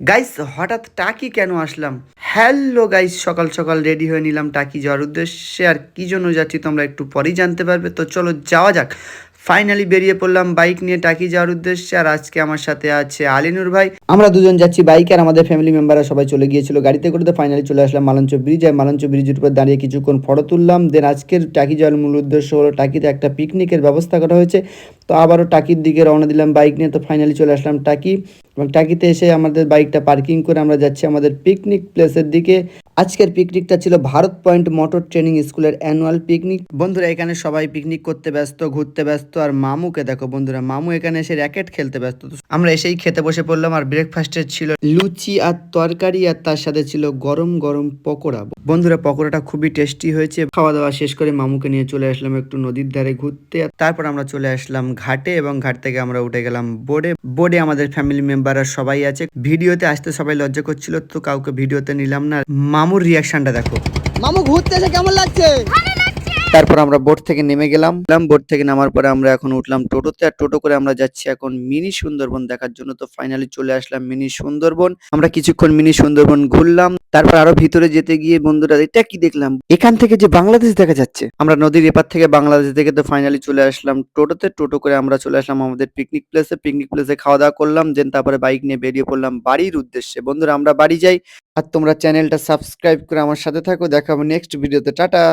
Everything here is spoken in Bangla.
গাইস হঠাৎ টাকি কেন আসলাম? হ্যালো গাইস, সকাল সকাল রেডি হয়ে নিলাম টাকি যাওয়ার উদ্দেশ্যে। আর কি জন্য যাচ্ছি তোমরা একটু পরেই জানতে পারবে। তো চলো যাওয়া যাক। ফাইনালি বেরিয়ে পড়লাম বাইক নিয়ে টাকি যাওয়ার উদ্দেশ্যে। আর আজকে আমার সাথে আছে আলিনুর ভাই। আমরা দুজন যাচ্ছি বাইকে, আর আমাদের ফ্যামিলি মেম্বাররা সবাই চলে গিয়েছিল গাড়িতে করে। তো ফাইনালি চলে আসলাম মালঞ্চ ব্রিজ। আর মালঞ্চ ব্রিজের উপর দাঁড়িয়ে কিছুক্ষণ ফটো তুললাম। দেন আজকের টাকি যাওয়ার মূল উদ্দেশ্য হলো টাকিতে একটা পিকনিকের ব্যবস্থা করা হয়েছে। তো আবারও টাকির দিকে রওনা দিলাম বাইক নিয়ে। তো ফাইনালি চলে আসলাম টাকি, এবং টাকিতে এসে আমাদের বাইকটা পার্কিং করে আমরা যাচ্ছি আমাদের পিকনিক প্লেসের দিকে। আজকের পিকনিকটা ছিল ভারত পয়েন্ট মোটর ট্রেনিং স্কুলের অ্যানুয়াল পিকনিক। বন্ধুরা এখানে সবাই পিকনিক করতে ব্যস্ত, ঘুরতে ব্যস্ত। আর মামুকে দেখো বন্ধুরা, মামু এখানে এসে র্যাকেট খেলতে ব্যস্ত। তো আমরা এসেই খেতে বসে পড়লাম। আর ব্রেকফাস্টে ছিল লুচি আর তরকারি, আর তার সাথে ছিল গরম গরম পকোড়া। বন্ধুরা পকোড়াটা খুবই টেস্টি হয়েছে। খাওয়া দাওয়া শেষ করে মামুকে নিয়ে চলে আসলাম একটু নদীর ধারে ঘুরতে। আর তারপর আমরা চলে আসলাম ঘাটে, এবং ঘাট থেকে আমরা উঠে গেলাম বোর্ডে। বোর্ডে আমাদের ফ্যামিলি মেম্বাররা সবাই আছে। ভিডিওতে আসতে সবাই লজ্জা করছিল, তো কাউকে ভিডিওতে নিলাম না। মামুর রিয়াকশনটা দেখো। মামু ঘুরতে এসে কেমন লাগছে? তারপর আমরা বোট থেকে নেমে গেলাম। বোট থেকে নামার পরে আমরা এখন উঠলাম টোটোতে। আর টোটো করে আমরা যাচ্ছি এখন মিনি সুন্দরবন দেখার জন্য। তো ফাইনালি চলে আসলাম মিনি সুন্দরবন। আমরা কিছুক্ষণ মিনি সুন্দরবন ঘুরলাম। তারপর আরো ভিতরে যেতে গিয়ে বন্ধুরা এটা কি দেখলাম, এখান থেকে যে বাংলাদেশ দেখা যাচ্ছে। আমরা নদীর এপার থেকে বাংলাদেশ থেকে তো ফাইনালি চলে আসলাম টোটোতে। টোটো করে আমরা চলে আসলাম আমাদের পিকনিক প্লেসে। পিকনিক প্লেসে খাওয়া দাওয়া করলাম। দেন তারপরে বাইক নিয়ে বেরিয়ে পড়লাম বাড়ির উদ্দেশ্যে। বন্ধুরা আমরা বাড়ি যাই। আর তোমরা চ্যানেলটা সাবস্ক্রাইব করে আমার সাথে থাকো। দেখা হবে নেক্সট ভিডিওতে। টাটা।